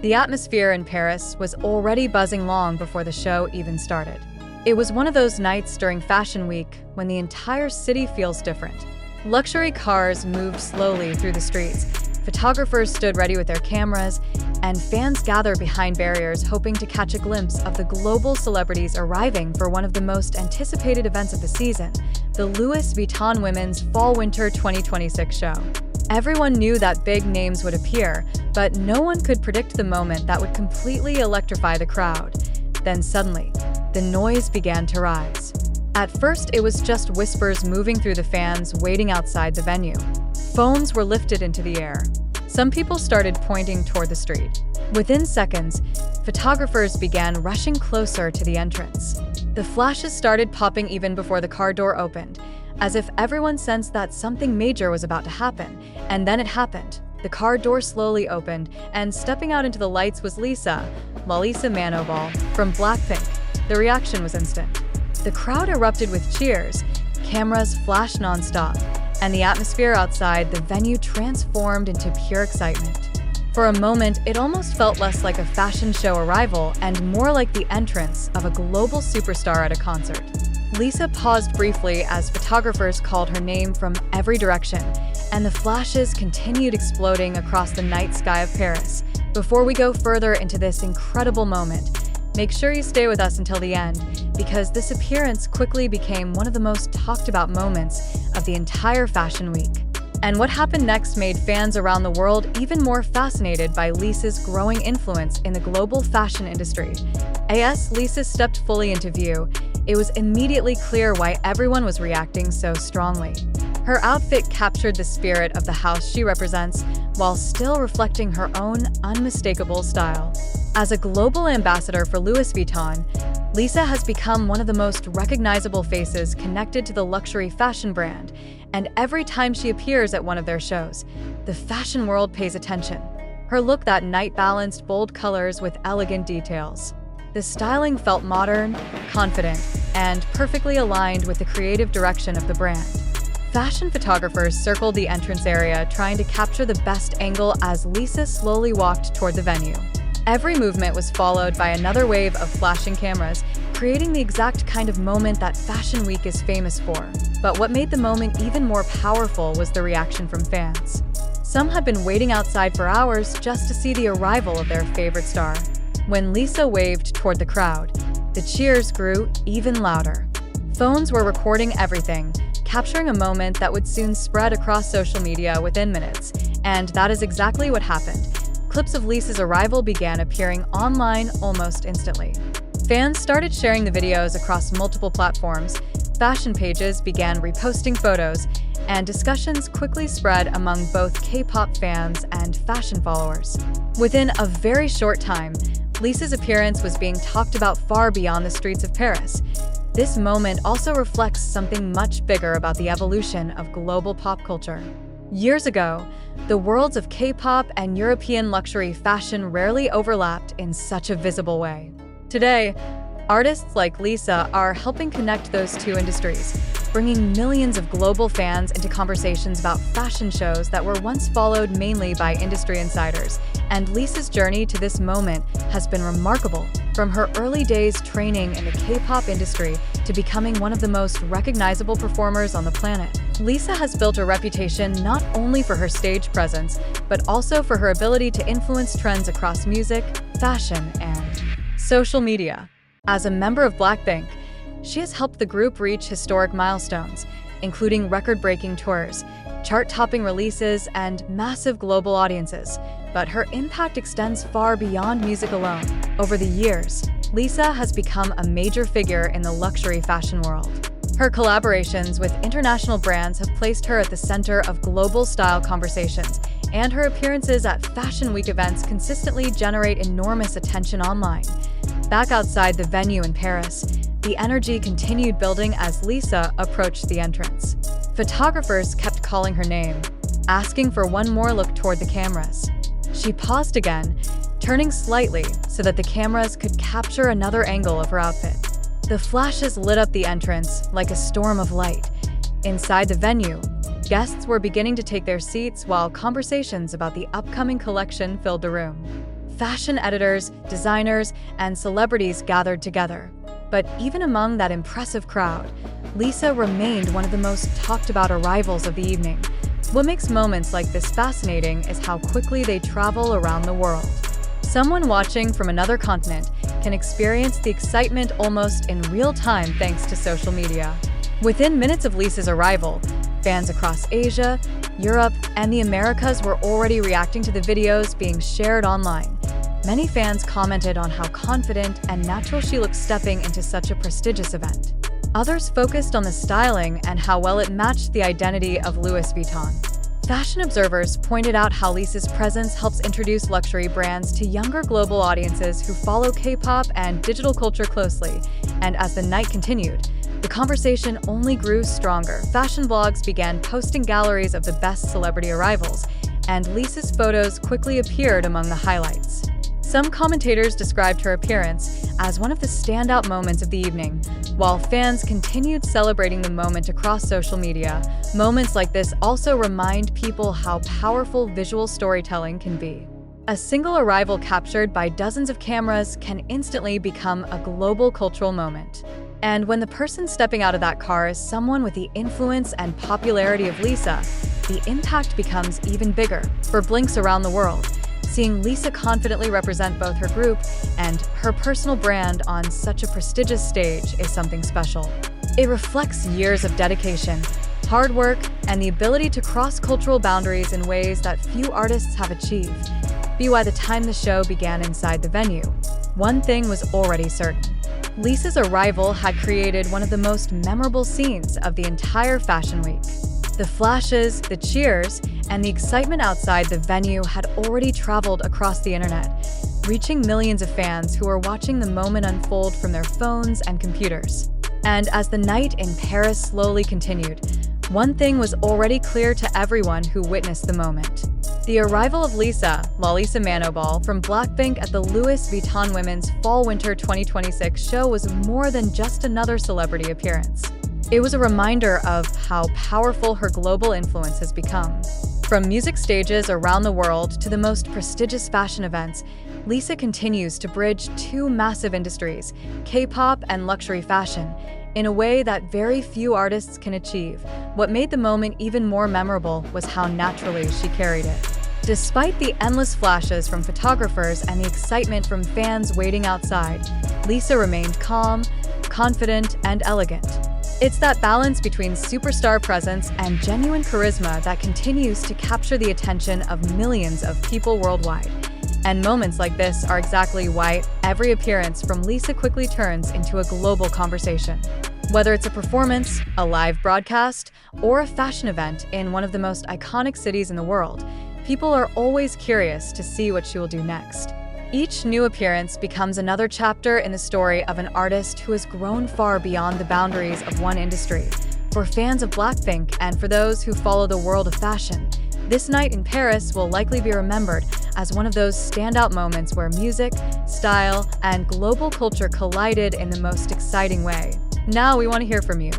The atmosphere in Paris was already buzzing long before the show even started. It was one of those nights during Fashion Week when the entire city feels different. Luxury cars moved slowly through the streets, photographers stood ready with their cameras, and fans gathered behind barriers hoping to catch a glimpse of the global celebrities arriving for one of the most anticipated events of the season, the Louis Vuitton Women's Fall-Winter 2026 show. Everyone knew that big names would appear, but no one could predict the moment that would completely electrify the crowd. Then suddenly, the noise began to rise. At first, it was just whispers moving through the fans waiting outside the venue. Phones were lifted into the air. Some people started pointing toward the street. Within seconds, photographers began rushing closer to the entrance. The flashes started popping even before the car door opened, as if everyone sensed that something major was about to happen. And then it happened. The car door slowly opened, and stepping out into the lights was Lalisa Manobal from BLACKPINK. The reaction was instant. The crowd erupted with cheers, cameras flashed nonstop, and the atmosphere outside the venue transformed into pure excitement. For a moment, it almost felt less like a fashion show arrival and more like the entrance of a global superstar at a concert. Lisa paused briefly as photographers called her name from every direction, and the flashes continued exploding across the night sky of Paris. Before we go further into this incredible moment, make sure you stay with us until the end, because this appearance quickly became one of the most talked about moments of the entire Fashion Week. And what happened next made fans around the world even more fascinated by Lisa's growing influence in the global fashion industry. As Lisa stepped fully into view, it was immediately clear why everyone was reacting so strongly. Her outfit captured the spirit of the house she represents, while still reflecting her own unmistakable style. As a global ambassador for Louis Vuitton, Lisa has become one of the most recognizable faces connected to the luxury fashion brand, and every time she appears at one of their shows, the fashion world pays attention. Her look that night balanced bold colors with elegant details. The styling felt modern, confident, and perfectly aligned with the creative direction of the brand. Fashion photographers circled the entrance area trying to capture the best angle as Lisa slowly walked toward the venue. Every movement was followed by another wave of flashing cameras, creating the exact kind of moment that Fashion Week is famous for. But what made the moment even more powerful was the reaction from fans. Some had been waiting outside for hours just to see the arrival of their favorite star. When Lisa waved toward the crowd, the cheers grew even louder. Phones were recording everything, capturing a moment that would soon spread across social media within minutes. And that is exactly what happened. Clips of Lisa's arrival began appearing online almost instantly. Fans started sharing the videos across multiple platforms, fashion pages began reposting photos, and discussions quickly spread among both K-pop fans and fashion followers. Within a very short time, Lisa's appearance was being talked about far beyond the streets of Paris. This moment also reflects something much bigger about the evolution of global pop culture. Years ago, the worlds of K-pop and European luxury fashion rarely overlapped in such a visible way. Today, artists like Lisa are helping connect those two industries, bringing millions of global fans into conversations about fashion shows that were once followed mainly by industry insiders. And Lisa's journey to this moment has been remarkable. From her early days training in the K-pop industry to becoming one of the most recognizable performers on the planet, Lisa has built a reputation not only for her stage presence, but also for her ability to influence trends across music, fashion, and social media. As a member of BLACKPINK, she has helped the group reach historic milestones, including record-breaking tours, chart-topping releases, and massive global audiences. But her impact extends far beyond music alone. Over the years, Lisa has become a major figure in the luxury fashion world. Her collaborations with international brands have placed her at the center of global style conversations, and her appearances at Fashion Week events consistently generate enormous attention online. Back outside the venue in Paris, the energy continued building as Lisa approached the entrance. Photographers kept calling her name, asking for one more look toward the cameras. She paused again, turning slightly so that the cameras could capture another angle of her outfit. The flashes lit up the entrance like a storm of light. Inside the venue, guests were beginning to take their seats while conversations about the upcoming collection filled the room. Fashion editors, designers, and celebrities gathered together. But even among that impressive crowd, Lisa remained one of the most talked about arrivals of the evening. What makes moments like this fascinating is how quickly they travel around the world. Someone watching from another continent can experience the excitement almost in real time thanks to social media. Within minutes of Lisa's arrival, fans across Asia, Europe, and the Americas were already reacting to the videos being shared online. Many fans commented on how confident and natural she looked stepping into such a prestigious event. Others focused on the styling and how well it matched the identity of Louis Vuitton. Fashion observers pointed out how Lisa's presence helps introduce luxury brands to younger global audiences who follow K-pop and digital culture closely. And as the night continued, the conversation only grew stronger. Fashion blogs began posting galleries of the best celebrity arrivals, and Lisa's photos quickly appeared among the highlights. Some commentators described her appearance as one of the standout moments of the evening, while fans continued celebrating the moment across social media. Moments like this also remind people how powerful visual storytelling can be. A single arrival captured by dozens of cameras can instantly become a global cultural moment. And when the person stepping out of that car is someone with the influence and popularity of Lisa, the impact becomes even bigger. For blinks around the world, seeing Lisa confidently represent both her group and her personal brand on such a prestigious stage is something special. It reflects years of dedication, hard work, and the ability to cross cultural boundaries in ways that few artists have achieved. By the time the show began inside the venue, one thing was already certain. Lisa's arrival had created one of the most memorable scenes of the entire fashion week. The flashes, the cheers, and the excitement outside the venue had already traveled across the internet, reaching millions of fans who were watching the moment unfold from their phones and computers. And as the night in Paris slowly continued, one thing was already clear to everyone who witnessed the moment. The arrival of Lalisa Manobal from BLACKPINK at the Louis Vuitton Women's Fall-Winter 2026 show was more than just another celebrity appearance. It was a reminder of how powerful her global influence has become. From music stages around the world to the most prestigious fashion events, Lisa continues to bridge two massive industries, K-pop and luxury fashion, in a way that very few artists can achieve. What made the moment even more memorable was how naturally she carried it. Despite the endless flashes from photographers and the excitement from fans waiting outside, Lisa remained calm, confident, and elegant. It's that balance between superstar presence and genuine charisma that continues to capture the attention of millions of people worldwide. And moments like this are exactly why every appearance from Lisa quickly turns into a global conversation. Whether it's a performance, a live broadcast, or a fashion event in one of the most iconic cities in the world, people are always curious to see what she will do next. Each new appearance becomes another chapter in the story of an artist who has grown far beyond the boundaries of one industry. For fans of BLACKPINK and for those who follow the world of fashion, this night in Paris will likely be remembered as one of those standout moments where music, style, and global culture collided in the most exciting way. Now we want to hear from you.